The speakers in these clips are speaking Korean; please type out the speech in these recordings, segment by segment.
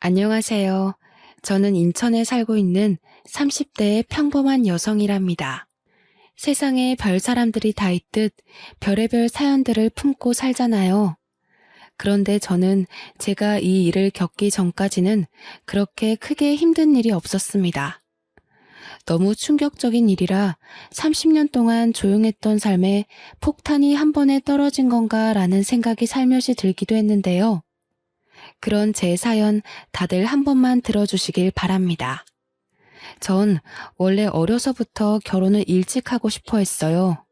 안녕하세요. 저는 인천에 살고 있는 30대의 평범한 여성이랍니다. 세상에 별 사람들이 다 있듯 별의별 사연들을 품고 살잖아요. 그런데 저는 제가 이 일을 겪기 전까지는 그렇게 크게 힘든 일이 없었습니다. 너무 충격적인 일이라 30년 동안 조용했던 삶에 폭탄이 한 번에 떨어진 건가라는 생각이 살며시 들기도 했는데요. 그런 제 사연 다들 한 번만 들어주시길 바랍니다. 전 원래 어려서부터 결혼을 일찍 하고 싶어 했어요.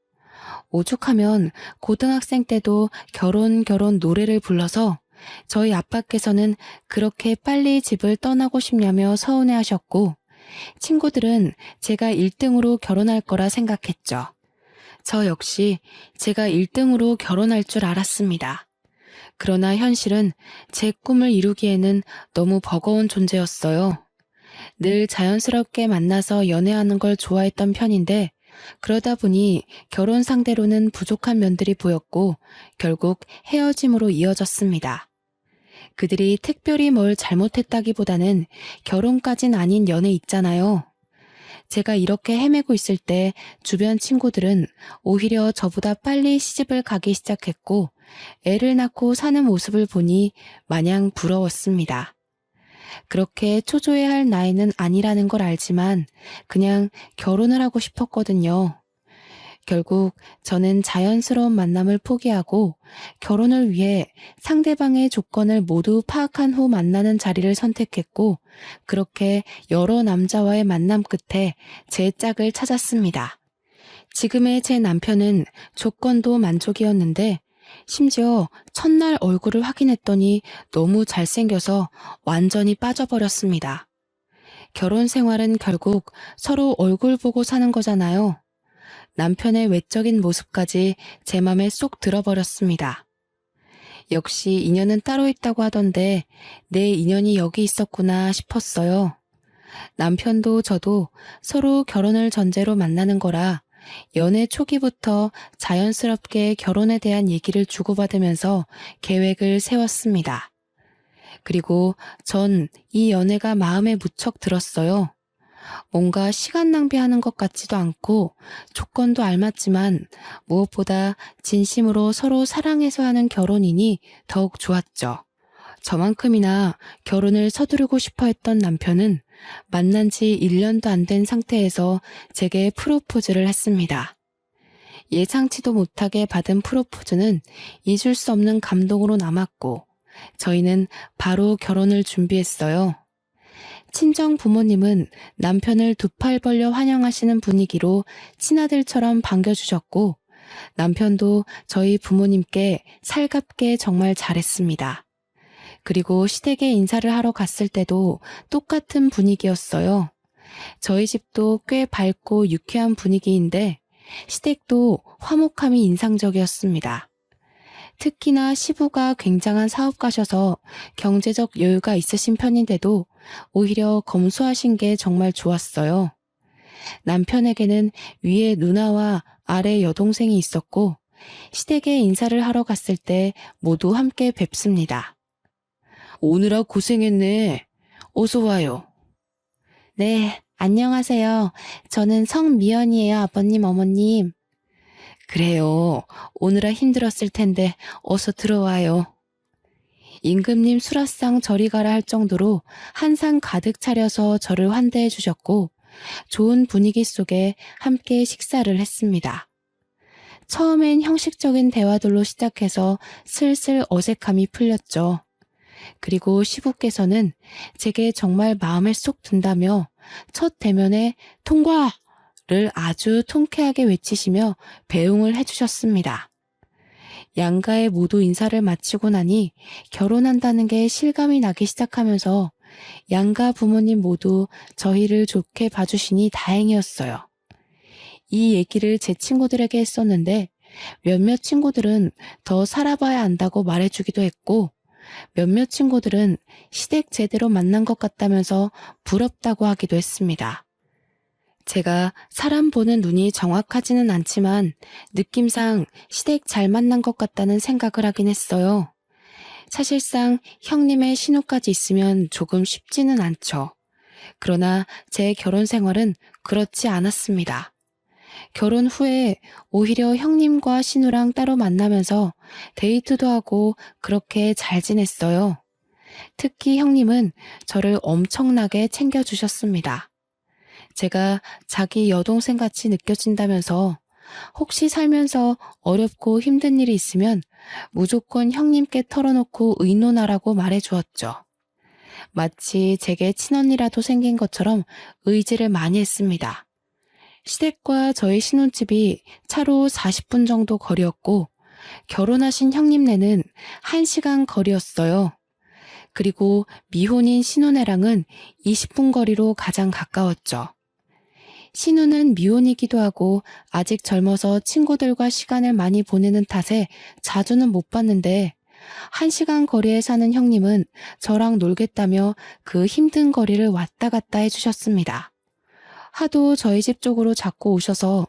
오죽하면 고등학생 때도 결혼 노래를 불러서 저희 아빠께서는 그렇게 빨리 집을 떠나고 싶냐며 서운해 하셨고, 친구들은 제가 1등으로 결혼할 거라 생각했죠. 저 역시 제가 1등으로 결혼할 줄 알았습니다. 그러나 현실은 제 꿈을 이루기에는 너무 버거운 존재였어요. 늘 자연스럽게 만나서 연애하는 걸 좋아했던 편인데, 그러다 보니 결혼 상대로는 부족한 면들이 보였고 결국 헤어짐으로 이어졌습니다. 그들이 특별히 뭘 잘못했다기보다는 결혼까진 아닌 연애 있잖아요. 제가 이렇게 헤매고 있을 때 주변 친구들은 오히려 저보다 빨리 시집을 가기 시작했고 애를 낳고 사는 모습을 보니 마냥 부러웠습니다. 그렇게 초조해야 할 나이는 아니라는 걸 알지만 그냥 결혼을 하고 싶었거든요. 결국 저는 자연스러운 만남을 포기하고 결혼을 위해 상대방의 조건을 모두 파악한 후 만나는 자리를 선택했고, 그렇게 여러 남자와의 만남 끝에 제 짝을 찾았습니다. 지금의 제 남편은 조건도 만족이었는데 심지어 첫날 얼굴을 확인했더니 너무 잘생겨서 완전히 빠져버렸습니다. 결혼 생활은 결국 서로 얼굴 보고 사는 거잖아요. 남편의 외적인 모습까지 제 맘에 쏙 들어버렸습니다. 역시 인연은 따로 있다고 하던데 내 인연이 여기 있었구나 싶었어요. 남편도 저도 서로 결혼을 전제로 만나는 거라 연애 초기부터 자연스럽게 결혼에 대한 얘기를 주고받으면서 계획을 세웠습니다. 그리고 전 이 연애가 마음에 무척 들었어요. 뭔가 시간 낭비하는 것 같지도 않고 조건도 알맞지만 무엇보다 진심으로 서로 사랑해서 하는 결혼이니 더욱 좋았죠. 저만큼이나 결혼을 서두르고 싶어 했던 남편은 만난 지 1년도 안 된 상태에서 제게 프로포즈를 했습니다. 예상치도 못하게 받은 프로포즈는 잊을 수 없는 감동으로 남았고, 저희는 바로 결혼을 준비했어요. 친정 부모님은 남편을 두 팔 벌려 환영하시는 분위기로 친아들처럼 반겨주셨고, 남편도 저희 부모님께 살갑게 정말 잘했습니다. 그리고 시댁에 인사를 하러 갔을 때도 똑같은 분위기였어요. 저희 집도 꽤 밝고 유쾌한 분위기인데 시댁도 화목함이 인상적이었습니다. 특히나 시부가 굉장한 사업가셔서 경제적 여유가 있으신 편인데도 오히려 검소하신 게 정말 좋았어요. 남편에게는 위에 누나와 아래 여동생이 있었고 시댁에 인사를 하러 갔을 때 모두 함께 뵙습니다. 오느라 고생했네. 어서 와요. 네, 안녕하세요. 저는 성미연이에요, 아버님, 어머님. 그래요. 오느라 힘들었을 텐데 어서 들어와요. 임금님 수라상 저리 가라 할 정도로 한상 가득 차려서 저를 환대해 주셨고 좋은 분위기 속에 함께 식사를 했습니다. 처음엔 형식적인 대화들로 시작해서 슬슬 어색함이 풀렸죠. 그리고 시부께서는 제게 정말 마음에 쏙 든다며 첫 대면에 통과를 아주 통쾌하게 외치시며 배웅을 해주셨습니다. 양가에 모두 인사를 마치고 나니 결혼한다는 게 실감이 나기 시작하면서 양가 부모님 모두 저희를 좋게 봐주시니 다행이었어요. 이 얘기를 제 친구들에게 했었는데 몇몇 친구들은 더 살아봐야 안다고 말해주기도 했고, 몇몇 친구들은 시댁 제대로 만난 것 같다면서 부럽다고 하기도 했습니다. 제가 사람 보는 눈이 정확하지는 않지만 느낌상 시댁 잘 만난 것 같다는 생각을 하긴 했어요. 사실상 형님의 신우까지 있으면 조금 쉽지는 않죠. 그러나 제 결혼 생활은 그렇지 않았습니다. 결혼 후에 오히려 형님과 신우랑 따로 만나면서 데이트도 하고 그렇게 잘 지냈어요. 특히 형님은 저를 엄청나게 챙겨주셨습니다. 제가 자기 여동생 같이 느껴진다면서 혹시 살면서 어렵고 힘든 일이 있으면 무조건 형님께 털어놓고 의논하라고 말해주었죠. 마치 제게 친언니라도 생긴 것처럼 의지를 많이 했습니다. 시댁과 저희 신혼집이 차로 40분 정도 거리였고 결혼하신 형님네는 1시간 거리였어요. 그리고 미혼인 신혼애랑은 20분 거리로 가장 가까웠죠. 신우는 미혼이기도 하고 아직 젊어서 친구들과 시간을 많이 보내는 탓에 자주는 못 봤는데 1시간 거리에 사는 형님은 저랑 놀겠다며 그 힘든 거리를 왔다 갔다 해주셨습니다. 하도 저희 집 쪽으로 자꾸 오셔서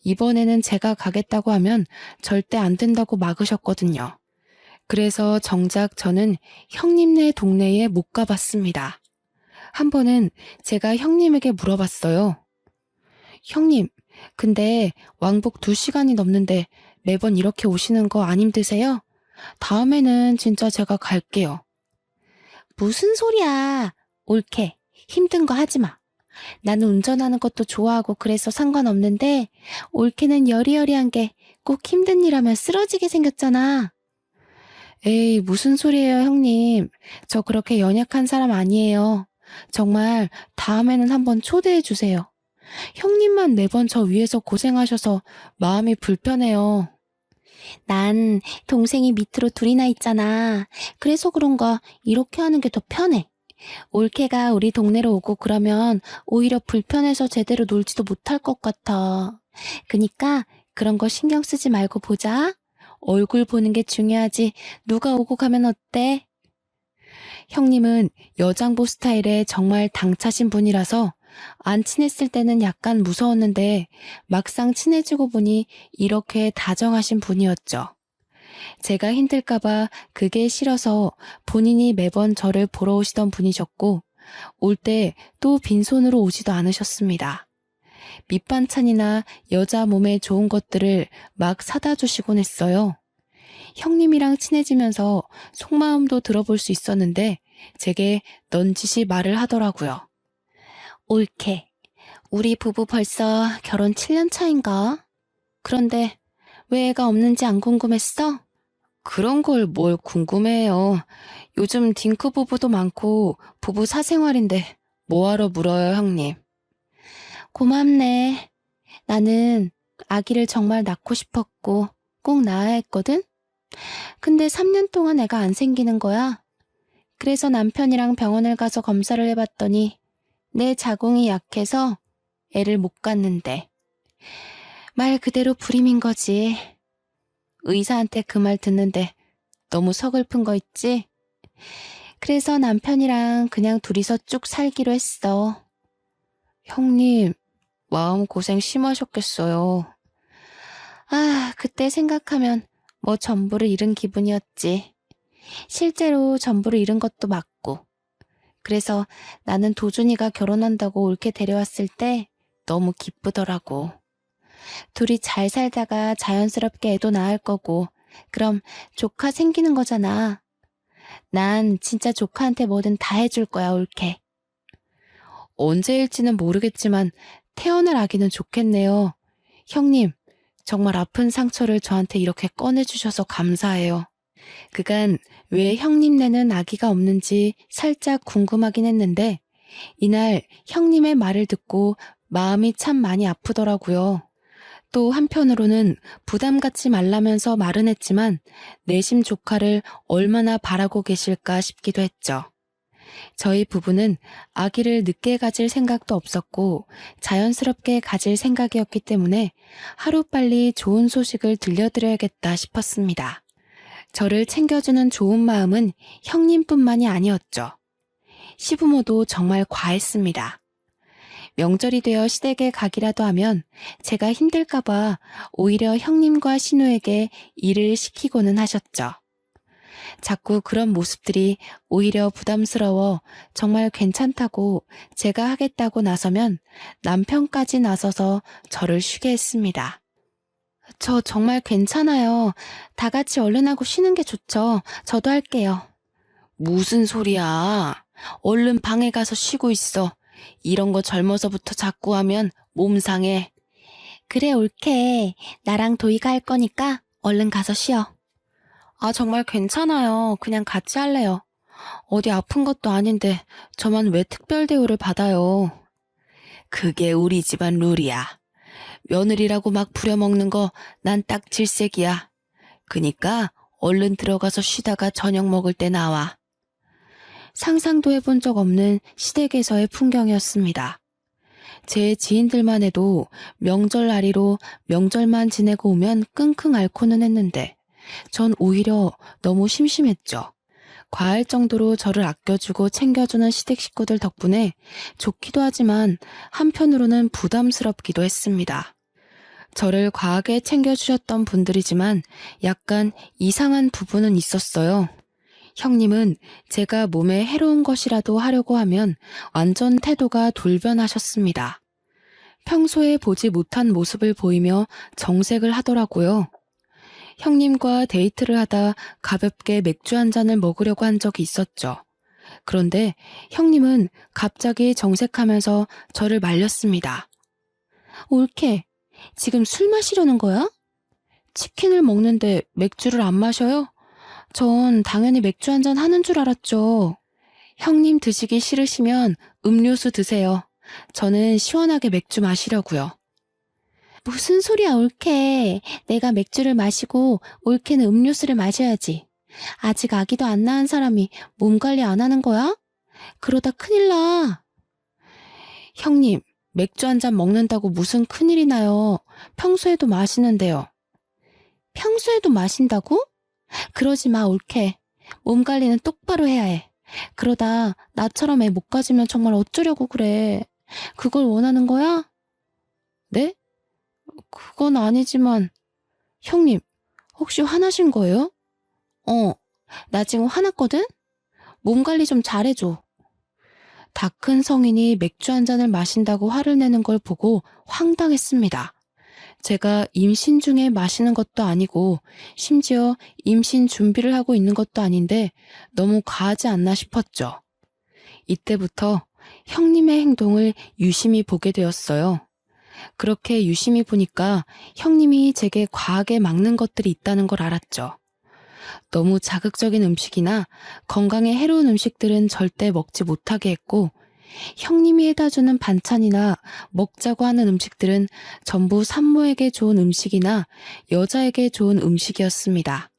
이번에는 제가 가겠다고 하면 절대 안 된다고 막으셨거든요. 그래서 정작 저는 형님네 동네에 못 가봤습니다. 한 번은 제가 형님에게 물어봤어요. 형님, 근데 왕복 2시간이 넘는데 매번 이렇게 오시는 거 안 힘드세요? 다음에는 진짜 제가 갈게요. 무슨 소리야. 옳게. 힘든 거 하지 마. 나는 운전하는 것도 좋아하고 그래서 상관없는데 옳게는 여리여리한 게 꼭 힘든 일 하면 쓰러지게 생겼잖아. 에이, 무슨 소리예요, 형님. 저 그렇게 연약한 사람 아니에요. 정말 다음에는 한번 초대해 주세요. 형님만 매번 저 위해서 고생하셔서 마음이 불편해요. 난 동생이 밑으로 둘이나 있잖아. 그래서 그런가 이렇게 하는 게 더 편해. 올케가 우리 동네로 오고 그러면 오히려 불편해서 제대로 놀지도 못할 것 같아. 그니까 그런 거 신경 쓰지 말고 보자. 얼굴 보는 게 중요하지. 누가 오고 가면 어때? 형님은 여장부 스타일에 정말 당차신 분이라서 안 친했을 때는 약간 무서웠는데 막상 친해지고 보니 이렇게 다정하신 분이었죠. 제가 힘들까봐 그게 싫어서 본인이 매번 저를 보러 오시던 분이셨고 올 때 또 빈손으로 오지도 않으셨습니다. 밑반찬이나 여자 몸에 좋은 것들을 막 사다 주시곤 했어요. 형님이랑 친해지면서 속마음도 들어볼 수 있었는데 제게 넌지시 말을 하더라고요. 옳게. 우리 부부 벌써 결혼 7년 차인가? 그런데 왜 애가 없는지 안 궁금했어? 그런 걸 뭘 궁금해요. 요즘 딩크 부부도 많고 부부 사생활인데 뭐하러 물어요, 형님. 고맙네. 나는 아기를 정말 낳고 싶었고 꼭 낳아야 했거든? 근데 3년 동안 애가 안 생기는 거야. 그래서 남편이랑 병원을 가서 검사를 해봤더니 내 자궁이 약해서 애를 못 갖는데. 말 그대로 불임인 거지. 의사한테 그 말 듣는데 너무 서글픈 거 있지? 그래서 남편이랑 그냥 둘이서 쭉 살기로 했어. 형님, 마음고생 심하셨겠어요. 아, 그때 생각하면 뭐 전부를 잃은 기분이었지. 실제로 전부를 잃은 것도 맞고. 그래서 나는 도준이가 결혼한다고 옳게 데려왔을 때 너무 기쁘더라고. 둘이 잘 살다가 자연스럽게 애도 낳을 거고 그럼 조카 생기는 거잖아. 난 진짜 조카한테 뭐든 다 해줄 거야, 옳게. 언제일지는 모르겠지만 태어날 아기는 좋겠네요. 형님, 정말 아픈 상처를 저한테 이렇게 꺼내주셔서 감사해요. 그간 왜 형님네는 아기가 없는지 살짝 궁금하긴 했는데 이날 형님의 말을 듣고 마음이 참 많이 아프더라고요. 또 한편으로는 부담 갖지 말라면서 말은 했지만 내심 조카를 얼마나 바라고 계실까 싶기도 했죠. 저희 부부는 아기를 늦게 가질 생각도 없었고 자연스럽게 가질 생각이었기 때문에 하루빨리 좋은 소식을 들려드려야겠다 싶었습니다. 저를 챙겨주는 좋은 마음은 형님뿐만이 아니었죠. 시부모도 정말 과했습니다. 명절이 되어 시댁에 가기라도 하면 제가 힘들까봐 오히려 형님과 신우에게 일을 시키고는 하셨죠. 자꾸 그런 모습들이 오히려 부담스러워 정말 괜찮다고 제가 하겠다고 나서면 남편까지 나서서 저를 쉬게 했습니다. 저 정말 괜찮아요. 다 같이 얼른 하고 쉬는 게 좋죠. 저도 할게요. 무슨 소리야. 얼른 방에 가서 쉬고 있어. 이런 거 젊어서부터 자꾸 하면 몸 상해. 그래, 옳게. 나랑 도희가 할 거니까 얼른 가서 쉬어. 아, 정말 괜찮아요. 그냥 같이 할래요. 어디 아픈 것도 아닌데 저만 왜 특별 대우를 받아요. 그게 우리 집안 룰이야. 며느리라고 막 부려먹는 거 난 딱 질색이야. 그니까 얼른 들어가서 쉬다가 저녁 먹을 때 나와. 상상도 해본 적 없는 시댁에서의 풍경이었습니다. 제 지인들만 해도 명절날이로 명절만 지내고 오면 끙끙 앓고는 했는데 전 오히려 너무 심심했죠. 과할 정도로 저를 아껴주고 챙겨주는 시댁 식구들 덕분에 좋기도 하지만 한편으로는 부담스럽기도 했습니다. 저를 과하게 챙겨주셨던 분들이지만 약간 이상한 부분은 있었어요. 형님은 제가 몸에 해로운 것이라도 하려고 하면 완전 태도가 돌변하셨습니다. 평소에 보지 못한 모습을 보이며 정색을 하더라고요. 형님과 데이트를 하다 가볍게 맥주 한 잔을 먹으려고 한 적이 있었죠. 그런데 형님은 갑자기 정색하면서 저를 말렸습니다. 옳게, 지금 술 마시려는 거야? 치킨을 먹는데 맥주를 안 마셔요? 전 당연히 맥주 한 잔 하는 줄 알았죠. 형님 드시기 싫으시면 음료수 드세요. 저는 시원하게 맥주 마시려고요. 무슨 소리야, 옳게. 내가 맥주를 마시고 옳게는 음료수를 마셔야지. 아직 아기도 안 낳은 사람이 몸 관리 안 하는 거야? 그러다 큰일 나. 형님, 맥주 한 잔 먹는다고 무슨 큰일이 나요. 평소에도 마시는데요. 평소에도 마신다고? 그러지 마, 옳게. 몸 관리는 똑바로 해야 해. 그러다 나처럼 애 못 가지면 정말 어쩌려고 그래. 그걸 원하는 거야? 네? 그건 아니지만. 형님, 혹시 화나신 거예요? 나 지금 화났거든? 몸 관리 좀 잘해줘. 다 큰 성인이 맥주 한 잔을 마신다고 화를 내는 걸 보고 황당했습니다. 제가 임신 중에 마시는 것도 아니고 심지어 임신 준비를 하고 있는 것도 아닌데 너무 과하지 않나 싶었죠. 이때부터 형님의 행동을 유심히 보게 되었어요. 그렇게 유심히 보니까 형님이 제게 과하게 막는 것들이 있다는 걸 알았죠. 너무 자극적인 음식이나 건강에 해로운 음식들은 절대 먹지 못하게 했고 형님이 해다주는 반찬이나 먹자고 하는 음식들은 전부 산모에게 좋은 음식이나 여자에게 좋은 음식이었습니다.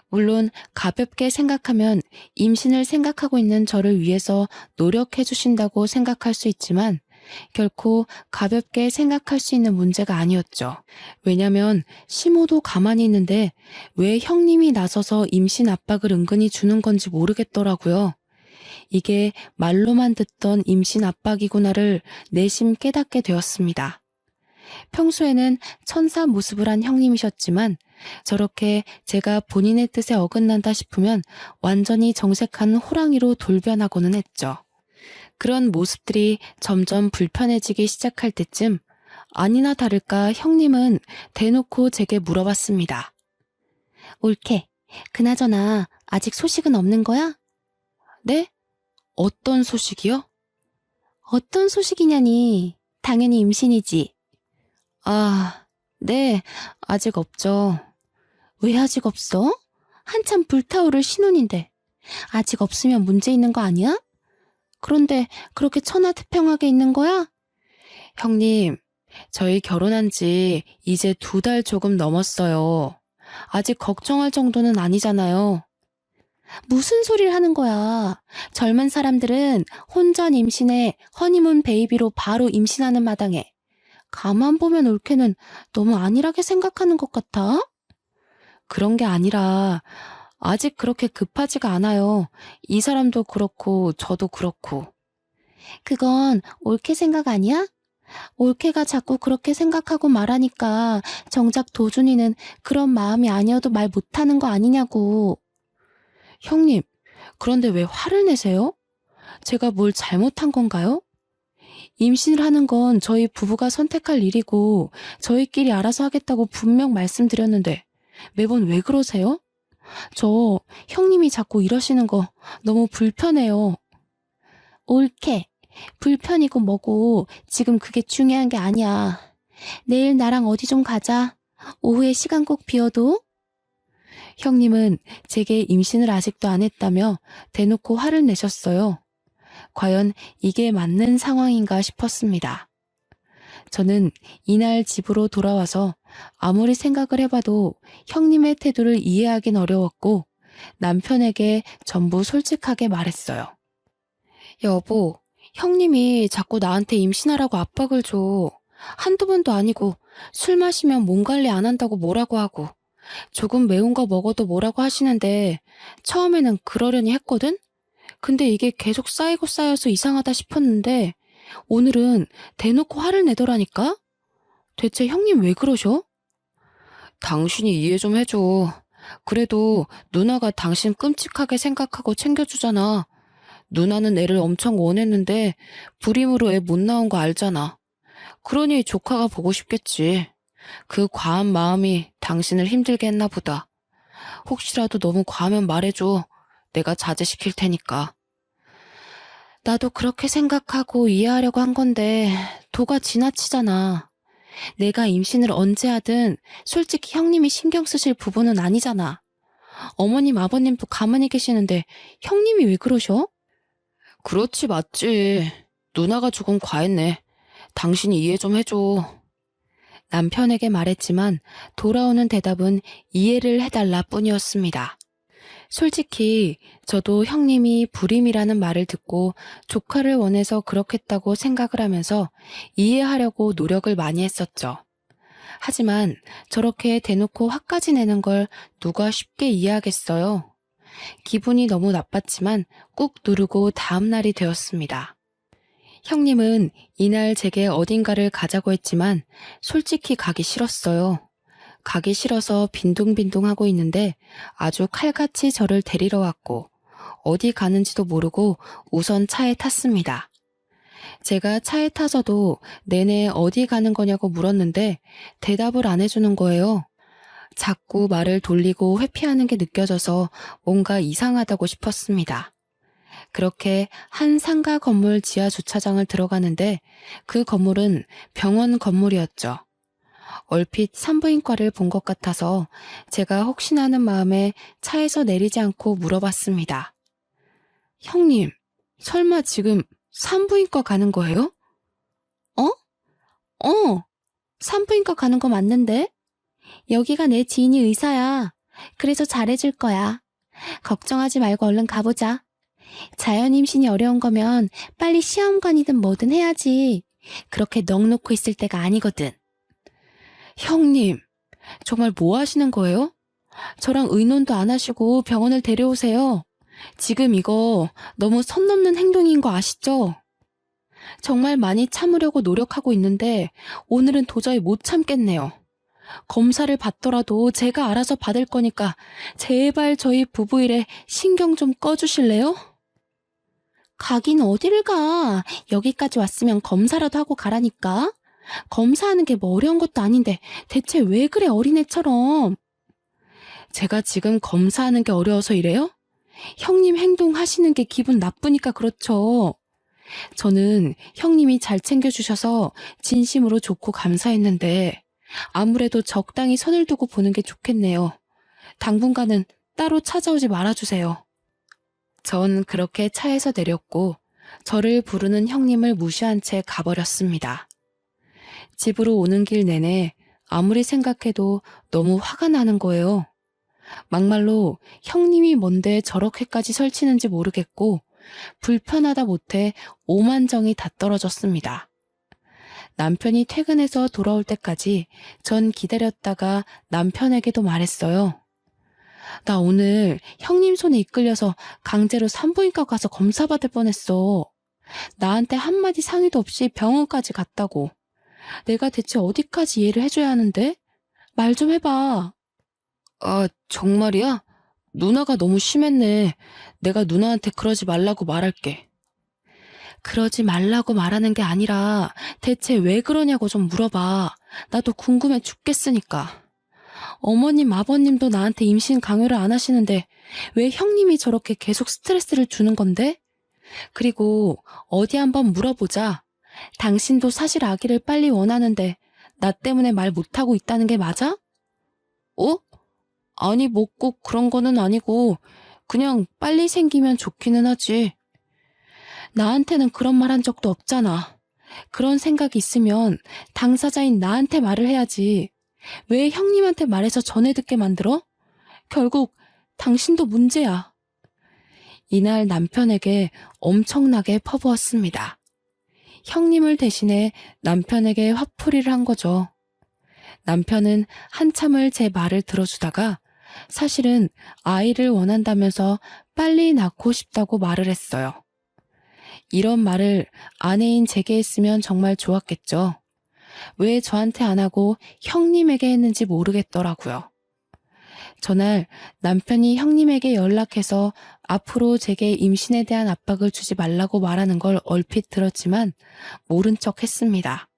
물론 가볍게 생각하면 임신을 생각하고 있는 저를 위해서 노력해 주신다고 생각할 수 있지만 결코 가볍게 생각할 수 있는 문제가 아니었죠. 왜냐면 시모도 가만히 있는데 왜 형님이 나서서 임신 압박을 은근히 주는 건지 모르겠더라고요. 이게 말로만 듣던 임신 압박이구나를 내심 깨닫게 되었습니다. 평소에는 천사 모습을 한 형님이셨지만 저렇게 제가 본인의 뜻에 어긋난다 싶으면 완전히 정색한 호랑이로 돌변하고는 했죠. 그런 모습들이 점점 불편해지기 시작할 때쯤 아니나 다를까 형님은 대놓고 제게 물어봤습니다. 옳게, 그나저나 아직 소식은 없는 거야? 네? 어떤 소식이요? 어떤 소식이냐니. 당연히 임신이지. 아, 네, 아직 없죠. 왜 아직 없어? 한참 불타오를 신혼인데. 아직 없으면 문제 있는 거 아니야? 그런데 그렇게 천하태평하게 있는 거야? 형님, 저희 결혼한 지 이제 2달 조금 넘었어요. 아직 걱정할 정도는 아니잖아요. 무슨 소리를 하는 거야. 젊은 사람들은 혼전 임신에 허니문 베이비로 바로 임신하는 마당에. 가만 보면 옳게는 너무 안일하게 생각하는 것 같아. 그런 게 아니라 아직 그렇게 급하지가 않아요. 이 사람도 그렇고 저도 그렇고. 그건 옳게 생각 아니야? 옳게가 자꾸 그렇게 생각하고 말하니까 정작 도준이는 그런 마음이 아니어도 말 못하는 거 아니냐고. 형님, 그런데 왜 화를 내세요? 제가 뭘 잘못한 건가요? 임신을 하는 건 저희 부부가 선택할 일이고 저희끼리 알아서 하겠다고 분명 말씀드렸는데 매번 왜 그러세요? 저 형님이 자꾸 이러시는 거 너무 불편해요. 옳게. 불편이고 뭐고 지금 그게 중요한 게 아니야. 내일 나랑 어디 좀 가자. 오후에 시간 꼭 비워도. 형님은 제게 임신을 아직도 안 했다며 대놓고 화를 내셨어요. 과연 이게 맞는 상황인가 싶었습니다. 저는 이날 집으로 돌아와서 아무리 생각을 해봐도 형님의 태도를 이해하긴 어려웠고 남편에게 전부 솔직하게 말했어요. 여보, 형님이 자꾸 나한테 임신하라고 압박을 줘. 한두 번도 아니고 술 마시면 몸 관리 안 한다고 뭐라고 하고 조금 매운 거 먹어도 뭐라고 하시는데 처음에는 그러려니 했거든? 근데 이게 계속 쌓이고 쌓여서 이상하다 싶었는데 오늘은 대놓고 화를 내더라니까? 대체 형님 왜 그러셔? 당신이 이해 좀 해줘. 그래도 누나가 당신 끔찍하게 생각하고 챙겨주잖아. 누나는 애를 엄청 원했는데 불임으로 애 못 나온 거 알잖아. 그러니 조카가 보고 싶겠지. 그 과한 마음이 당신을 힘들게 했나 보다. 혹시라도 너무 과하면 말해줘. 내가 자제시킬 테니까. 나도 그렇게 생각하고 이해하려고 한 건데 도가 지나치잖아. 내가 임신을 언제 하든 솔직히 형님이 신경 쓰실 부분은 아니잖아. 어머님, 아버님도 가만히 계시는데 형님이 왜 그러셔? 그렇지, 맞지. 누나가 조금 과했네. 당신이 이해 좀 해줘. 남편에게 말했지만 돌아오는 대답은 이해를 해달라 뿐이었습니다. 솔직히 저도 형님이 불임이라는 말을 듣고 조카를 원해서 그렇겠다고 생각을 하면서 이해하려고 노력을 많이 했었죠. 하지만 저렇게 대놓고 화까지 내는 걸 누가 쉽게 이해하겠어요. 기분이 너무 나빴지만 꾹 누르고 다음 날이 되었습니다. 형님은 이날 제게 어딘가를 가자고 했지만 솔직히 가기 싫었어요. 가기 싫어서 빈둥빈둥하고 있는데 아주 칼같이 저를 데리러 왔고 어디 가는지도 모르고 우선 차에 탔습니다. 제가 차에 타서도 내내 어디 가는 거냐고 물었는데 대답을 안 해주는 거예요. 자꾸 말을 돌리고 회피하는 게 느껴져서 뭔가 이상하다고 싶었습니다. 그렇게 한 상가 건물 지하 주차장을 들어가는데 그 건물은 병원 건물이었죠. 얼핏 산부인과를 본 것 같아서 제가 혹시나 하는 마음에 차에서 내리지 않고 물어봤습니다. 형님, 설마 지금 산부인과 가는 거예요? 어? 산부인과 가는 거 맞는데? 여기가 내 지인이 의사야. 그래서 잘해줄 거야. 걱정하지 말고 얼른 가보자. 자연 임신이 어려운 거면 빨리 시험관이든 뭐든 해야지. 그렇게 넋 놓고 있을 때가 아니거든. 형님, 정말 뭐 하시는 거예요? 저랑 의논도 안 하시고 병원을 데려오세요. 지금 이거 너무 선 넘는 행동인 거 아시죠? 정말 많이 참으려고 노력하고 있는데 오늘은 도저히 못 참겠네요. 검사를 받더라도 제가 알아서 받을 거니까 제발 저희 부부 일에 신경 좀 꺼주실래요? 가긴 어디를 가. 여기까지 왔으면 검사라도 하고 가라니까. 검사하는 게 뭐 어려운 것도 아닌데 대체 왜 그래 어린애처럼. 제가 지금 검사하는 게 어려워서 이래요? 형님 행동하시는 게 기분 나쁘니까 그렇죠. 저는 형님이 잘 챙겨주셔서 진심으로 좋고 감사했는데 아무래도 적당히 선을 두고 보는 게 좋겠네요. 당분간은 따로 찾아오지 말아주세요. 전 그렇게 차에서 내렸고 저를 부르는 형님을 무시한 채 가버렸습니다. 집으로 오는 길 내내 아무리 생각해도 너무 화가 나는 거예요. 막말로 형님이 뭔데 저렇게까지 설치는지 모르겠고 불편하다 못해 오만정이 다 떨어졌습니다. 남편이 퇴근해서 돌아올 때까지 전 기다렸다가 남편에게도 말했어요. 나 오늘 형님 손에 이끌려서 강제로 산부인과 가서 검사 받을 뻔했어. 나한테 한마디 상의도 없이 병원까지 갔다고. 내가 대체 어디까지 이해를 해줘야 하는데? 말 좀 해봐. 아, 정말이야? 누나가 너무 심했네. 내가 누나한테 그러지 말라고 말할게. 그러지 말라고 말하는 게 아니라 대체 왜 그러냐고 좀 물어봐. 나도 궁금해 죽겠으니까. 어머님, 아버님도 나한테 임신 강요를 안 하시는데 왜 형님이 저렇게 계속 스트레스를 주는 건데? 그리고 어디 한번 물어보자. 당신도 사실 아기를 빨리 원하는데 나 때문에 말 못하고 있다는 게 맞아? 어? 아니, 뭐 꼭 그런 거는 아니고 그냥 빨리 생기면 좋기는 하지. 나한테는 그런 말 한 적도 없잖아. 그런 생각이 있으면 당사자인 나한테 말을 해야지. 왜 형님한테 말해서 전해 듣게 만들어? 결국 당신도 문제야. 이날 남편에게 엄청나게 퍼부었습니다. 형님을 대신해 남편에게 화풀이를 한 거죠. 남편은 한참을 제 말을 들어주다가 사실은 아이를 원한다면서 빨리 낳고 싶다고 말을 했어요. 이런 말을 아내인 제게 했으면 정말 좋았겠죠. 왜 저한테 안 하고 형님에게 했는지 모르겠더라고요. 전날 남편이 형님에게 연락해서 앞으로 제게 임신에 대한 압박을 주지 말라고 말하는 걸 얼핏 들었지만 모른 척 했습니다.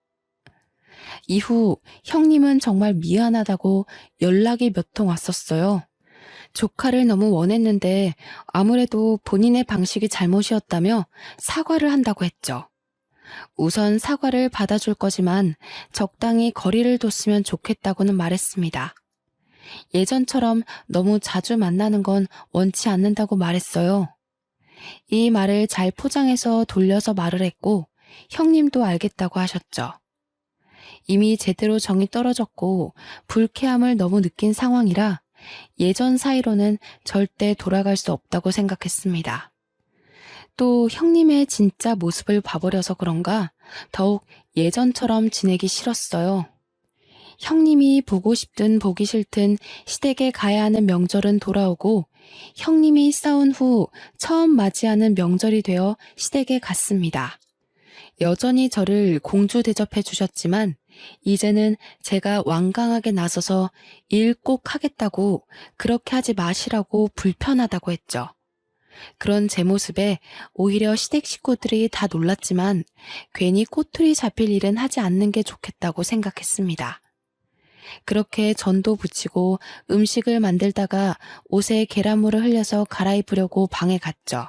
이후 형님은 정말 미안하다고 연락이 몇 통 왔었어요. 조카를 너무 원했는데 아무래도 본인의 방식이 잘못이었다며 사과를 한다고 했죠. 우선 사과를 받아줄 거지만 적당히 거리를 뒀으면 좋겠다고는 말했습니다. 예전처럼 너무 자주 만나는 건 원치 않는다고 말했어요. 이 말을 잘 포장해서 돌려서 말을 했고 형님도 알겠다고 하셨죠. 이미 제대로 정이 떨어졌고 불쾌함을 너무 느낀 상황이라 예전 사이로는 절대 돌아갈 수 없다고 생각했습니다. 또 형님의 진짜 모습을 봐버려서 그런가 더욱 예전처럼 지내기 싫었어요. 형님이 보고 싶든 보기 싫든 시댁에 가야 하는 명절은 돌아오고 형님이 싸운 후 처음 맞이하는 명절이 되어 시댁에 갔습니다. 여전히 저를 공주 대접해 주셨지만 이제는 제가 완강하게 나서서 일 꼭 하겠다고 그렇게 하지 마시라고 불편하다고 했죠. 그런 제 모습에 오히려 시댁 식구들이 다 놀랐지만 괜히 꼬투리 잡힐 일은 하지 않는 게 좋겠다고 생각했습니다. 그렇게 전도 붙이고 음식을 만들다가 옷에 계란물을 흘려서 갈아입으려고 방에 갔죠.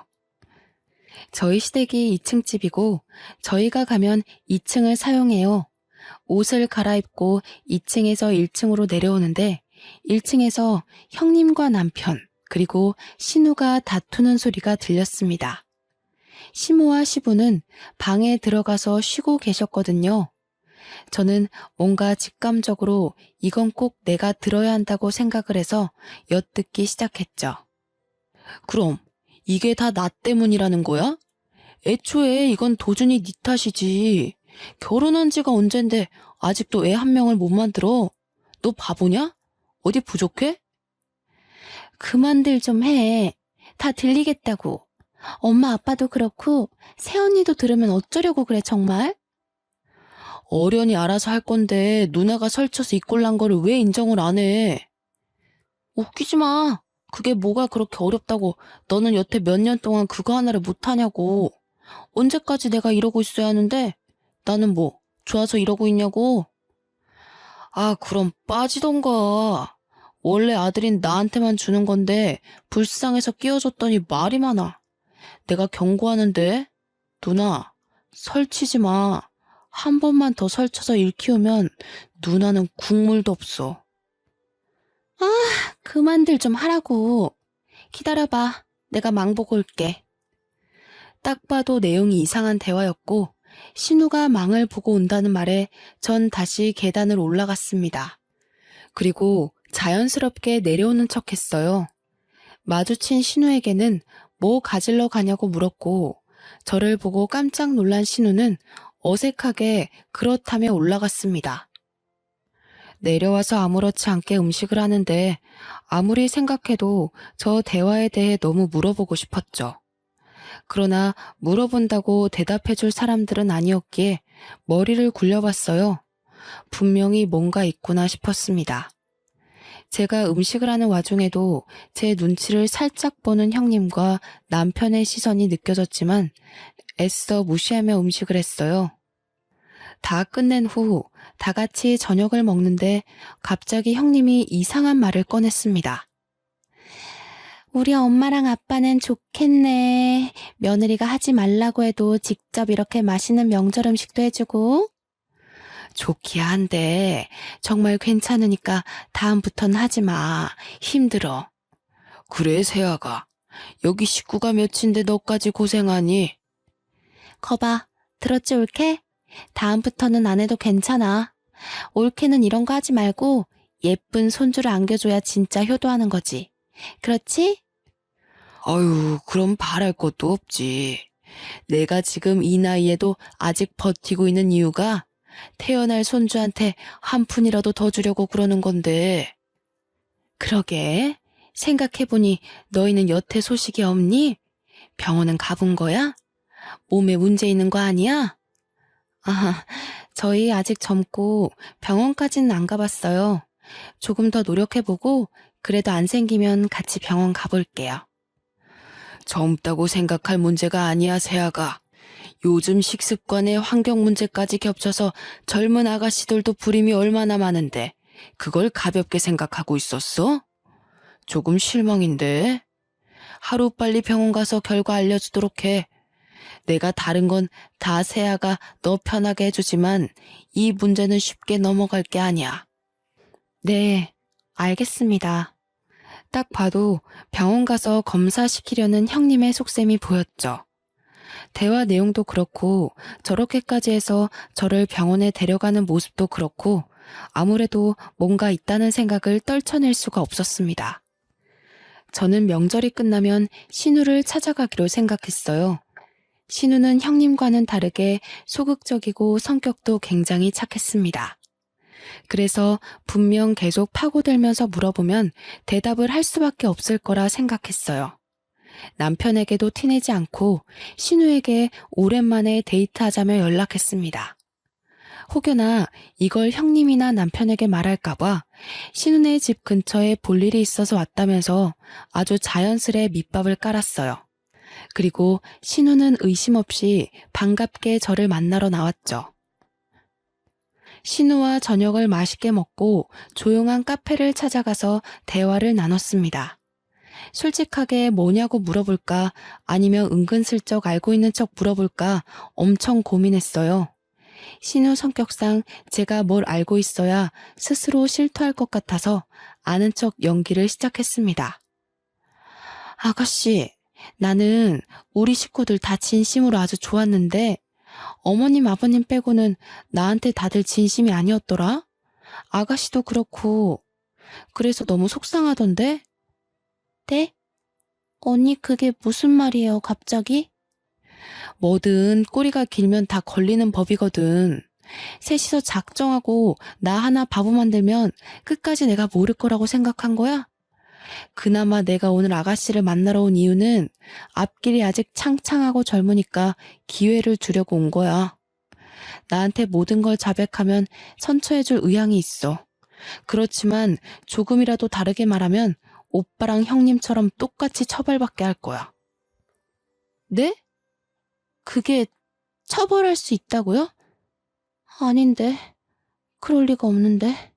저희 시댁이 2층 집이고 저희가 가면 2층을 사용해요. 옷을 갈아입고 2층에서 1층으로 내려오는데 1층에서 형님과 남편 그리고 신우가 다투는 소리가 들렸습니다. 시모와 시부는 방에 들어가서 쉬고 계셨거든요. 저는 뭔가 직감적으로 이건 꼭 내가 들어야 한다고 생각을 해서 엿듣기 시작했죠. 그럼 이게 다 나 때문이라는 거야? 애초에 이건 도준이 네 탓이지. 결혼한 지가 언젠데 아직도 애 한 명을 못 만들어? 너 바보냐? 어디 부족해? 그만들 좀 해. 다 들리겠다고. 엄마 아빠도 그렇고 새언니도 들으면 어쩌려고 그래 정말? 어련히 알아서 할 건데 누나가 설쳐서 이 꼴 난 거를 왜 인정을 안 해? 웃기지 마. 그게 뭐가 그렇게 어렵다고 너는 여태 몇 년 동안 그거 하나를 못하냐고. 언제까지 내가 이러고 있어야 하는데 나는 뭐 좋아서 이러고 있냐고. 아, 그럼 빠지던가. 원래 아들인 나한테만 주는 건데 불쌍해서 끼워줬더니 말이 많아. 내가 경고하는데 누나 설치지 마. 한 번만 더 설쳐서 일 키우면 누나는 국물도 없어. 아, 그만들 좀 하라고. 기다려봐. 내가 망보고 올게. 딱 봐도 내용이 이상한 대화였고 신우가 망을 보고 온다는 말에 전 다시 계단을 올라갔습니다. 그리고 자연스럽게 내려오는 척 했어요. 마주친 신우에게는 뭐 가지러 가냐고 물었고 저를 보고 깜짝 놀란 신우는 어색하게 그렇다며 올라갔습니다. 내려와서 아무렇지 않게 음식을 하는데 아무리 생각해도 저 대화에 대해 너무 물어보고 싶었죠. 그러나 물어본다고 대답해줄 사람들은 아니었기에 머리를 굴려봤어요. 분명히 뭔가 있구나 싶었습니다. 제가 음식을 하는 와중에도 제 눈치를 살짝 보는 형님과 남편의 시선이 느껴졌지만 애써 무시하며 음식을 했어요. 다 끝낸 후 다 같이 저녁을 먹는데 갑자기 형님이 이상한 말을 꺼냈습니다. 우리 엄마랑 아빠는 좋겠네. 며느리가 하지 말라고 해도 직접 이렇게 맛있는 명절 음식도 해주고. 좋기야 한데 정말 괜찮으니까 다음부턴 하지 마. 힘들어. 그래 세아가. 여기 식구가 몇인데 너까지 고생하니? 거봐. 들었지 올케? 다음부터는 안 해도 괜찮아. 올케는 이런 거 하지 말고 예쁜 손주를 안겨줘야 진짜 효도하는 거지. 그렇지? 아유, 그럼 바랄 것도 없지. 내가 지금 이 나이에도 아직 버티고 있는 이유가 태어날 손주한테 한 푼이라도 더 주려고 그러는 건데. 그러게, 생각해보니 너희는 여태 소식이 없니? 병원은 가본 거야? 몸에 문제 있는 거 아니야? 아, 저희 아직 젊고 병원까지는 안 가봤어요. 조금 더 노력해보고 그래도 안 생기면 같이 병원 가볼게요. 젊다고 생각할 문제가 아니야, 세아가. 요즘 식습관에 환경 문제까지 겹쳐서 젊은 아가씨들도 불임이 얼마나 많은데 그걸 가볍게 생각하고 있었어? 조금 실망인데. 하루빨리 병원 가서 결과 알려주도록 해. 내가 다른 건 다 세아가 너 편하게 해주지만 이 문제는 쉽게 넘어갈 게 아니야. 네, 알겠습니다. 딱 봐도 병원 가서 검사시키려는 형님의 속셈이 보였죠. 대화 내용도 그렇고 저렇게까지 해서 저를 병원에 데려가는 모습도 그렇고 아무래도 뭔가 있다는 생각을 떨쳐낼 수가 없었습니다. 저는 명절이 끝나면 신우를 찾아가기로 생각했어요. 신우는 형님과는 다르게 소극적이고 성격도 굉장히 착했습니다. 그래서 분명 계속 파고들면서 물어보면 대답을 할 수밖에 없을 거라 생각했어요. 남편에게도 티내지 않고 신우에게 오랜만에 데이트하자며 연락했습니다. 혹여나 이걸 형님이나 남편에게 말할까봐 신우네 집 근처에 볼 일이 있어서 왔다면서 아주 자연스레 밑밥을 깔았어요. 그리고 신우는 의심 없이 반갑게 저를 만나러 나왔죠. 신우와 저녁을 맛있게 먹고 조용한 카페를 찾아가서 대화를 나눴습니다. 솔직하게 뭐냐고 물어볼까 아니면 은근슬쩍 알고 있는 척 물어볼까 엄청 고민했어요. 신우 성격상 제가 뭘 알고 있어야 스스로 실토할 것 같아서 아는 척 연기를 시작했습니다. 아가씨, 나는 우리 식구들 다 진심으로 아주 좋았는데 어머님 아버님 빼고는 나한테 다들 진심이 아니었더라? 아가씨도 그렇고 그래서 너무 속상하던데? 네? 언니 그게 무슨 말이에요 갑자기? 뭐든 꼬리가 길면 다 걸리는 법이거든. 셋이서 작정하고 나 하나 바보 만들면 끝까지 내가 모를 거라고 생각한 거야? 그나마 내가 오늘 아가씨를 만나러 온 이유는 앞길이 아직 창창하고 젊으니까 기회를 주려고 온 거야. 나한테 모든 걸 자백하면 선처해줄 의향이 있어. 그렇지만 조금이라도 다르게 말하면 오빠랑 형님처럼 똑같이 처벌받게 할 거야. 네? 그게 처벌할 수 있다고요? 아닌데. 그럴 리가 없는데.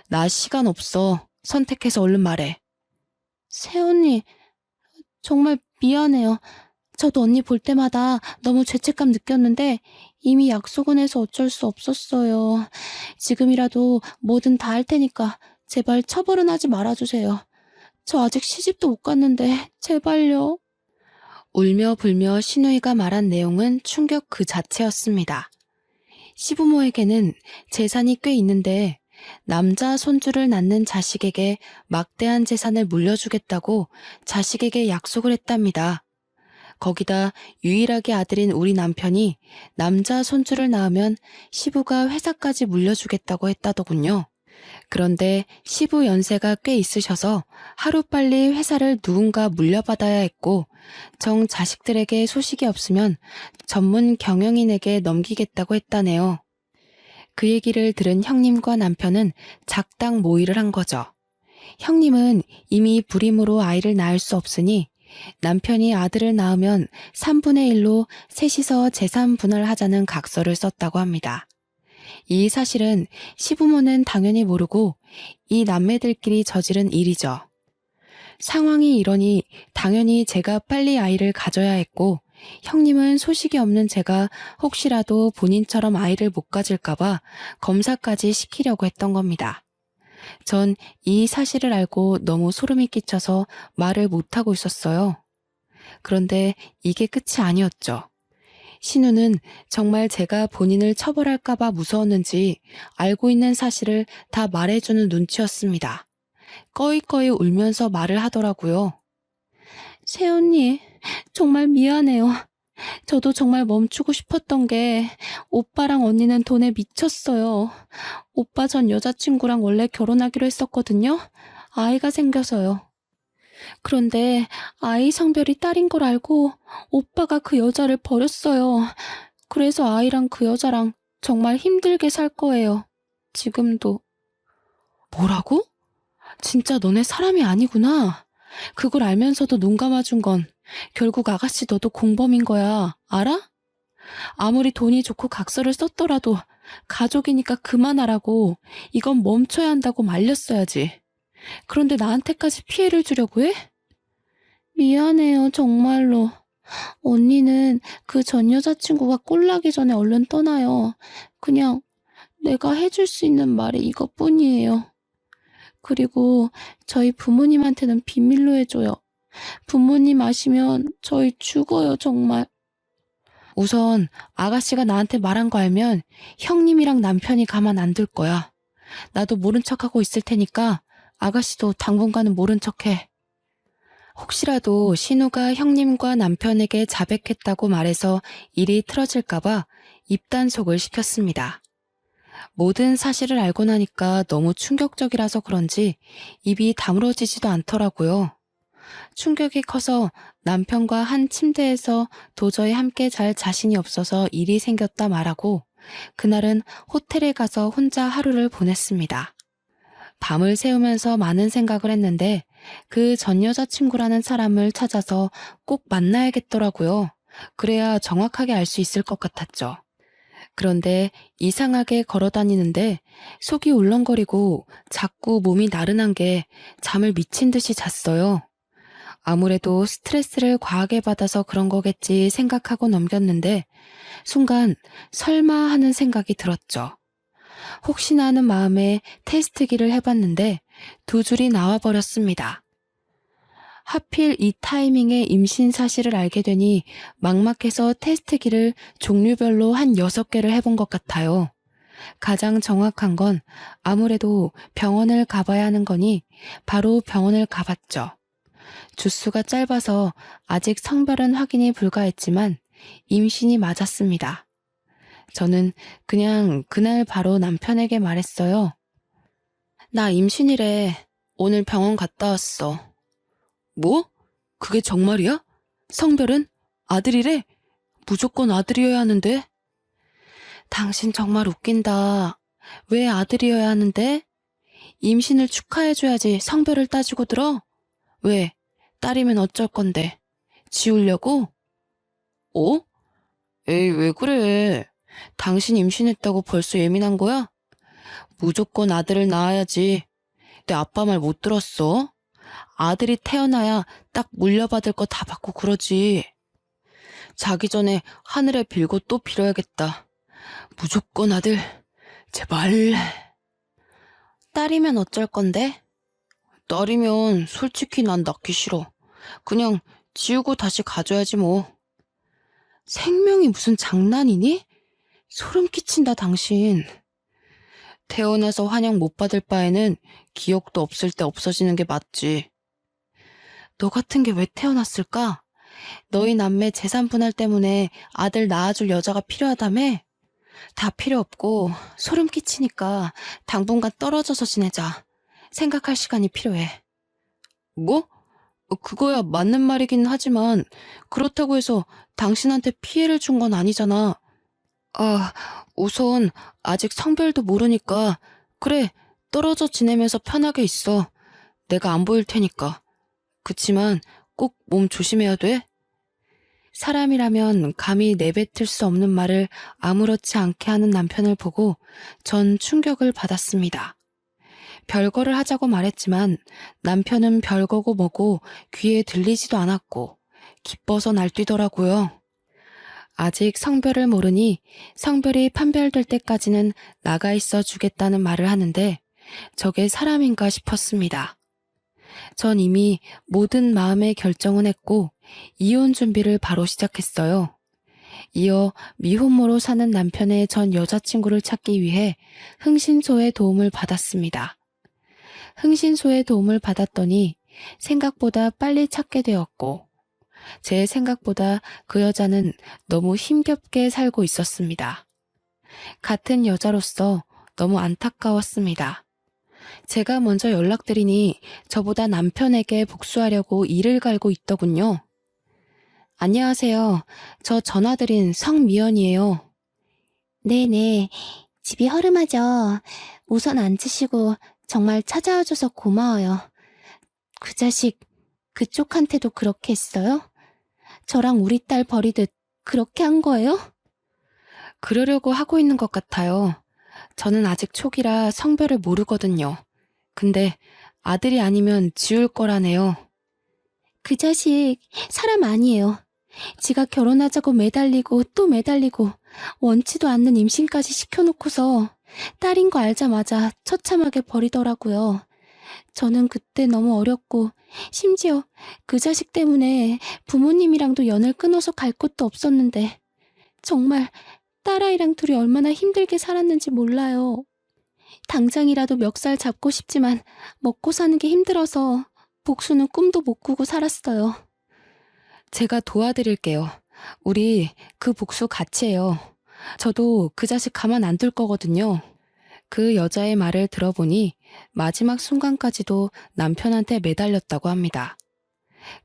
나 시간 없어. 선택해서 얼른 말해. 새언니, 정말 미안해요. 저도 언니 볼 때마다 너무 죄책감 느꼈는데 이미 약속은 해서 어쩔 수 없었어요. 지금이라도 뭐든 다 할 테니까 제발 처벌은 하지 말아주세요. 저 아직 시집도 못 갔는데 제발요. 울며 불며 신우이가 말한 내용은 충격 그 자체였습니다. 시부모에게는 재산이 꽤 있는데 남자 손주를 낳는 자식에게 막대한 재산을 물려주겠다고 자식에게 약속을 했답니다. 거기다 유일하게 아들인 우리 남편이 남자 손주를 낳으면 시부가 회사까지 물려주겠다고 했다더군요. 그런데 시부 연세가 꽤 있으셔서 하루빨리 회사를 누군가 물려받아야 했고 정 자식들에게 소식이 없으면 전문 경영인에게 넘기겠다고 했다네요. 그 얘기를 들은 형님과 남편은 작당 모의를 한 거죠. 형님은 이미 불임으로 아이를 낳을 수 없으니 남편이 아들을 낳으면 3분의 1로 셋이서 재산 분할하자는 각서를 썼다고 합니다. 이 사실은 시부모는 당연히 모르고 이 남매들끼리 저지른 일이죠. 상황이 이러니 당연히 제가 빨리 아이를 가져야 했고 형님은 소식이 없는 제가 혹시라도 본인처럼 아이를 못 가질까봐 검사까지 시키려고 했던 겁니다. 전 이 사실을 알고 너무 소름이 끼쳐서 말을 못하고 있었어요. 그런데 이게 끝이 아니었죠. 신우는 정말 제가 본인을 처벌할까봐 무서웠는지 알고 있는 사실을 다 말해주는 눈치였습니다. 꺼이꺼이 울면서 말을 하더라고요. 새언니, 정말 미안해요. 저도 정말 멈추고 싶었던 게 오빠랑 언니는 돈에 미쳤어요. 오빠 전 여자친구랑 원래 결혼하기로 했었거든요. 아이가 생겨서요. 그런데 아이 성별이 딸인 걸 알고 오빠가 그 여자를 버렸어요. 그래서 아이랑 그 여자랑 정말 힘들게 살 거예요. 지금도. 뭐라고? 진짜 너네 사람이 아니구나. 그걸 알면서도 눈 감아준 건 결국 아가씨 너도 공범인 거야. 알아? 아무리 돈이 좋고 각서를 썼더라도 가족이니까 그만하라고, 이건 멈춰야 한다고 말렸어야지. 그런데 나한테까지 피해를 주려고 해? 미안해요, 정말로. 언니는 그 전 여자친구가 꼴나기 전에 얼른 떠나요. 그냥 내가 해줄 수 있는 말이 이것뿐이에요. 그리고 저희 부모님한테는 비밀로 해줘요. 부모님 아시면 저희 죽어요, 정말. 우선 아가씨가 나한테 말한 거 알면 형님이랑 남편이 가만 안 둘 거야. 나도 모른 척하고 있을 테니까 아가씨도 당분간은 모른 척해. 혹시라도 신우가 형님과 남편에게 자백했다고 말해서 일이 틀어질까봐 입단속을 시켰습니다. 모든 사실을 알고 나니까 너무 충격적이라서 그런지 입이 다물어지지도 않더라고요. 충격이 커서 남편과 한 침대에서 도저히 함께 잘 자신이 없어서 일이 생겼다 말하고 그날은 호텔에 가서 혼자 하루를 보냈습니다. 밤을 새우면서 많은 생각을 했는데 그 전 여자친구라는 사람을 찾아서 꼭 만나야겠더라고요. 그래야 정확하게 알 수 있을 것 같았죠. 그런데 이상하게 걸어다니는데 속이 울렁거리고 자꾸 몸이 나른한 게 잠을 미친 듯이 잤어요. 아무래도 스트레스를 과하게 받아서 그런 거겠지 생각하고 넘겼는데 순간 설마 하는 생각이 들었죠. 혹시나 하는 마음에 테스트기를 해봤는데 2줄이 나와버렸습니다. 하필 이 타이밍에 임신 사실을 알게 되니 막막해서 테스트기를 종류별로 한 6개를 해본 것 같아요. 가장 정확한 건 아무래도 병원을 가봐야 하는 거니 바로 병원을 가봤죠. 주수가 짧아서 아직 성별은 확인이 불가했지만 임신이 맞았습니다. 저는 그냥 그날 바로 남편에게 말했어요. 나 임신이래. 오늘 병원 갔다 왔어. 뭐? 그게 정말이야? 성별은? 아들이래? 무조건 아들이어야 하는데? 당신 정말 웃긴다. 왜 아들이어야 하는데? 임신을 축하해줘야지 성별을 따지고 들어? 왜? 딸이면 어쩔 건데? 지우려고? 어? 에이, 왜 그래? 당신 임신했다고 벌써 예민한 거야? 무조건 아들을 낳아야지. 내 아빠 말 못 들었어? 아들이 태어나야 딱 물려받을 거 다 받고 그러지. 자기 전에 하늘에 빌고 또 빌어야겠다. 무조건 아들. 제발. 딸이면 어쩔 건데? 딸이면 솔직히 난 낳기 싫어. 그냥 지우고 다시 가져야지 뭐. 생명이 무슨 장난이니? 소름 끼친다 당신. 태어나서 환영 못 받을 바에는 기억도 없을 때 없어지는 게 맞지. 너 같은 게 왜 태어났을까? 너희 남매 재산 분할 때문에 아들 낳아줄 여자가 필요하다며? 다 필요 없고 소름 끼치니까 당분간 떨어져서 지내자. 생각할 시간이 필요해. 뭐? 그거야 맞는 말이긴 하지만 그렇다고 해서 당신한테 피해를 준 건 아니잖아. 아, 우선 아직 성별도 모르니까 그래, 떨어져 지내면서 편하게 있어. 내가 안 보일 테니까. 그치만 꼭 몸 조심해야 돼. 사람이라면 감히 내뱉을 수 없는 말을 아무렇지 않게 하는 남편을 보고 전 충격을 받았습니다. 별거를 하자고 말했지만 남편은 별거고 뭐고 귀에 들리지도 않았고 기뻐서 날뛰더라고요. 아직 성별을 모르니 성별이 판별될 때까지는 나가 있어 주겠다는 말을 하는데 저게 사람인가 싶었습니다. 전 이미 모든 마음의 결정은 했고 이혼 준비를 바로 시작했어요. 이어 미혼모로 사는 남편의 전 여자친구를 찾기 위해 흥신소의 도움을 받았습니다. 흥신소의 도움을 받았더니 생각보다 빨리 찾게 되었고 제 생각보다 그 여자는 너무 힘겹게 살고 있었습니다. 같은 여자로서 너무 안타까웠습니다. 제가 먼저 연락드리니 저보다 남편에게 복수하려고 이를 갈고 있더군요. 안녕하세요. 저 전화드린 성미연이에요. 네네. 집이 허름하죠. 우선 앉으시고 정말 찾아와줘서 고마워요. 그 자식 그쪽한테도 그렇게 했어요? 저랑 우리 딸 버리듯 그렇게 한 거예요? 그러려고 하고 있는 것 같아요. 저는 아직 초기라 성별을 모르거든요. 근데 아들이 아니면 지울 거라네요. 그 자식 사람 아니에요. 지가 결혼하자고 매달리고 또 매달리고 원치도 않는 임신까지 시켜놓고서 딸인 거 알자마자 처참하게 버리더라고요. 저는 그때 너무 어렸고 심지어 그 자식 때문에 부모님이랑도 연을 끊어서 갈 곳도 없었는데 정말 딸아이랑 둘이 얼마나 힘들게 살았는지 몰라요. 당장이라도 멱살 잡고 싶지만 먹고 사는 게 힘들어서 복수는 꿈도 못 꾸고 살았어요. 제가 도와드릴게요. 우리 그 복수 같이 해요. 저도 그 자식 가만 안 둘 거거든요. 그 여자의 말을 들어보니 마지막 순간까지도 남편한테 매달렸다고 합니다.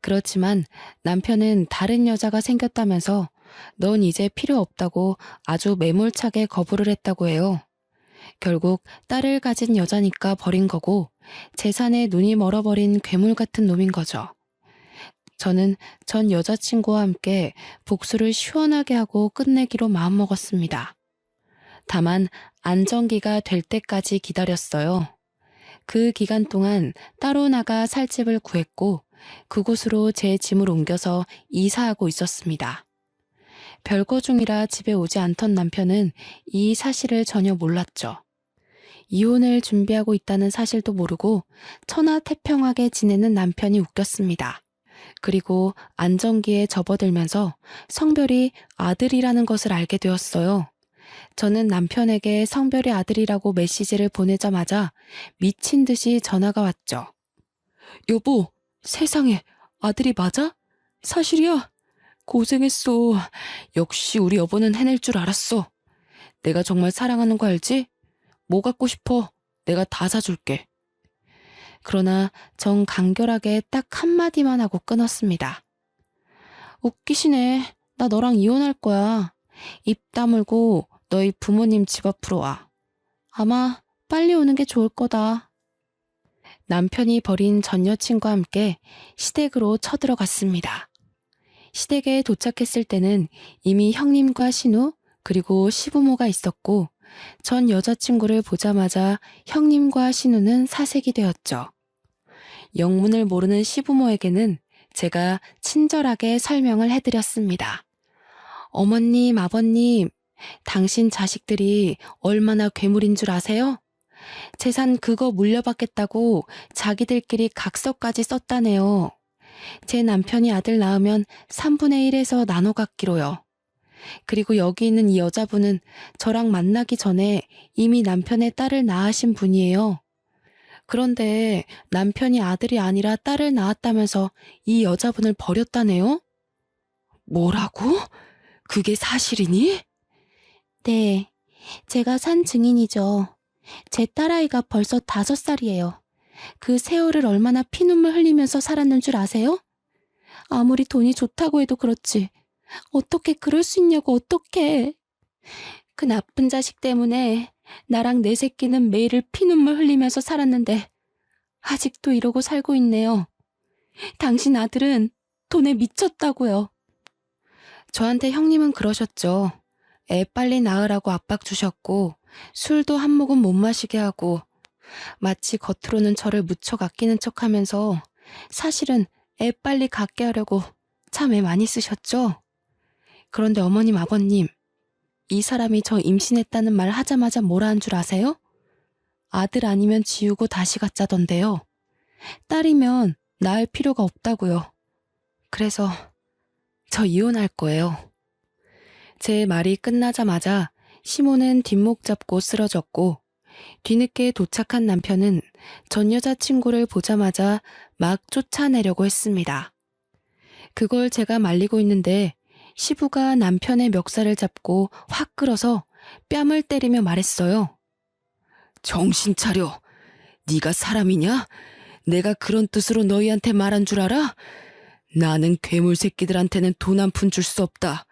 그렇지만 남편은 다른 여자가 생겼다면서 넌 이제 필요 없다고 아주 매몰차게 거부를 했다고 해요. 결국 딸을 가진 여자니까 버린 거고 재산에 눈이 멀어버린 괴물 같은 놈인 거죠. 저는 전 여자친구와 함께 복수를 시원하게 하고 끝내기로 마음먹었습니다. 다만 안정기가 될 때까지 기다렸어요. 그 기간 동안 따로 나가 살 집을 구했고 그곳으로 제 짐을 옮겨서 이사하고 있었습니다. 별거 중이라 집에 오지 않던 남편은 이 사실을 전혀 몰랐죠. 이혼을 준비하고 있다는 사실도 모르고 천하태평하게 지내는 남편이 웃겼습니다. 그리고 안정기에 접어들면서 성별이 아들이라는 것을 알게 되었어요. 저는 남편에게 성별이 아들이라고 메시지를 보내자마자 미친 듯이 전화가 왔죠. 여보, 세상에 아들이 맞아? 사실이야? 고생했어. 역시 우리 여보는 해낼 줄 알았어. 내가 정말 사랑하는 거 알지? 뭐 갖고 싶어? 내가 다 사줄게. 그러나 전 간결하게 딱 한마디만 하고 끊었습니다. 웃기시네. 나 너랑 이혼할 거야. 입 다물고 너희 부모님 집 앞으로 와. 아마 빨리 오는 게 좋을 거다. 남편이 버린 전 여친과 함께 시댁으로 쳐들어갔습니다. 시댁에 도착했을 때는 이미 형님과 신우 그리고 시부모가 있었고 전 여자친구를 보자마자 형님과 신우는 사색이 되었죠. 영문을 모르는 시부모에게는 제가 친절하게 설명을 해드렸습니다. 어머님, 아버님, 당신 자식들이 얼마나 괴물인 줄 아세요? 재산 그거 물려받겠다고 자기들끼리 각서까지 썼다네요. 제 남편이 아들 낳으면 3분의 1에서 나눠 갖기로요. 그리고 여기 있는 이 여자분은 저랑 만나기 전에 이미 남편의 딸을 낳으신 분이에요. 그런데 남편이 아들이 아니라 딸을 낳았다면서 이 여자분을 버렸다네요? 뭐라고? 그게 사실이니? 네, 제가 산 증인이죠. 제 딸아이가 벌써 5살이에요. 그 세월을 얼마나 피눈물 흘리면서 살았는 줄 아세요? 아무리 돈이 좋다고 해도 그렇지. 어떻게 그럴 수 있냐고 어떡해. 그 나쁜 자식 때문에 나랑 내 새끼는 매일 피눈물 흘리면서 살았는데 아직도 이러고 살고 있네요. 당신 아들은 돈에 미쳤다고요. 저한테 형님은 그러셨죠. 애 빨리 낳으라고 압박 주셨고 술도 한 모금 못 마시게 하고 마치 겉으로는 저를 무척 아끼는 척하면서 사실은 애 빨리 갖게 하려고 참 애 많이 쓰셨죠. 그런데 어머님 아버님, 이 사람이 저 임신했다는 말 하자마자 뭐라 한 줄 아세요? 아들 아니면 지우고 다시 갖자던데요. 딸이면 낳을 필요가 없다고요. 그래서 저 이혼할 거예요. 제 말이 끝나자마자 시모는 뒷목 잡고 쓰러졌고 뒤늦게 도착한 남편은 전 여자친구를 보자마자 막 쫓아내려고 했습니다. 그걸 제가 말리고 있는데 시부가 남편의 멱살을 잡고 확 끌어서 뺨을 때리며 말했어요. 정신 차려. 네가 사람이냐? 내가 그런 뜻으로 너희한테 말한 줄 알아? 나는 괴물 새끼들한테는 돈 한 푼 줄 수 없다.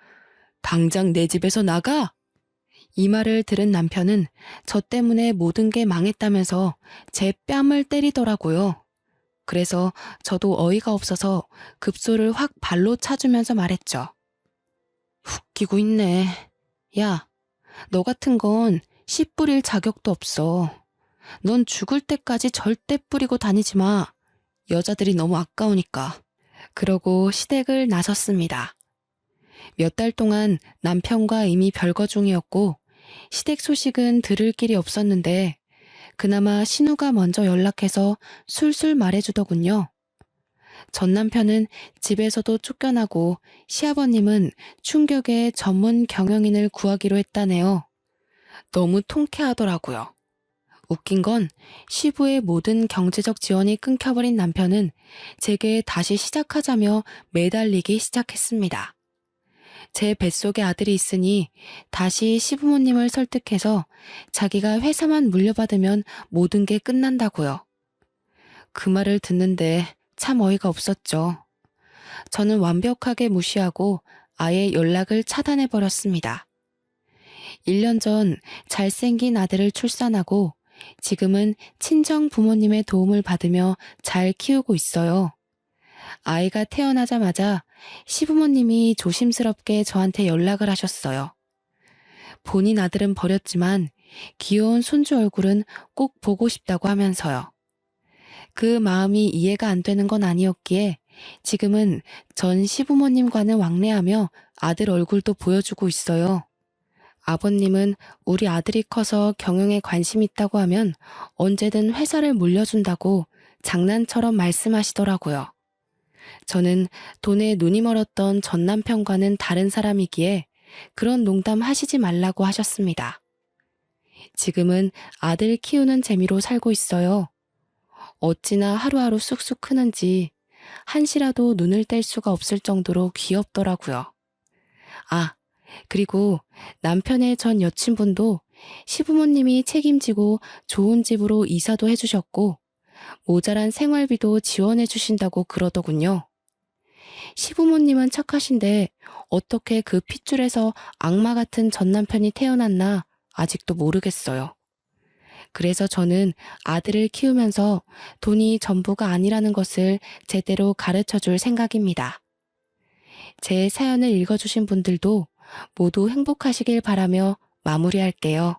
당장 내 집에서 나가! 이 말을 들은 남편은 저 때문에 모든 게 망했다면서 제 뺨을 때리더라고요. 그래서 저도 어이가 없어서 급소를 확 발로 차주면서 말했죠. 웃기고 있네. 야, 너 같은 건 씨 뿌릴 자격도 없어. 넌 죽을 때까지 절대 뿌리고 다니지 마. 여자들이 너무 아까우니까. 그러고 시댁을 나섰습니다. 몇 달 동안 남편과 이미 별거 중이었고 시댁 소식은 들을 길이 없었는데 그나마 신우가 먼저 연락해서 술술 말해주더군요. 전 남편은 집에서도 쫓겨나고 시아버님은 충격에 전문 경영인을 구하기로 했다네요. 너무 통쾌하더라고요. 웃긴 건 시부의 모든 경제적 지원이 끊겨버린 남편은 제게 다시 시작하자며 매달리기 시작했습니다. 제 뱃속에 아들이 있으니 다시 시부모님을 설득해서 자기가 회사만 물려받으면 모든 게 끝난다고요. 그 말을 듣는데 참 어이가 없었죠. 저는 완벽하게 무시하고 아예 연락을 차단해버렸습니다. 1년 전 잘생긴 아들을 출산하고 지금은 친정 부모님의 도움을 받으며 잘 키우고 있어요. 아이가 태어나자마자 시부모님이 조심스럽게 저한테 연락을 하셨어요. 본인 아들은 버렸지만 귀여운 손주 얼굴은 꼭 보고 싶다고 하면서요. 그 마음이 이해가 안 되는 건 아니었기에 지금은 전 시부모님과는 왕래하며 아들 얼굴도 보여주고 있어요. 아버님은 우리 아들이 커서 경영에 관심 있다고 하면 언제든 회사를 물려준다고 장난처럼 말씀하시더라고요. 저는 돈에 눈이 멀었던 전 남편과는 다른 사람이기에 그런 농담 하시지 말라고 하셨습니다. 지금은 아들 키우는 재미로 살고 있어요. 어찌나 하루하루 쑥쑥 크는지 한시라도 눈을 뗄 수가 없을 정도로 귀엽더라고요. 아, 그리고 남편의 전 여친분도 시부모님이 책임지고 좋은 집으로 이사도 해주셨고 모자란 생활비도 지원해 주신다고 그러더군요. 시부모님은 착하신데 어떻게 그 핏줄에서 악마 같은 전 남편이 태어났나 아직도 모르겠어요. 그래서 저는 아들을 키우면서 돈이 전부가 아니라는 것을 제대로 가르쳐 줄 생각입니다. 제 사연을 읽어주신 분들도 모두 행복하시길 바라며 마무리할게요.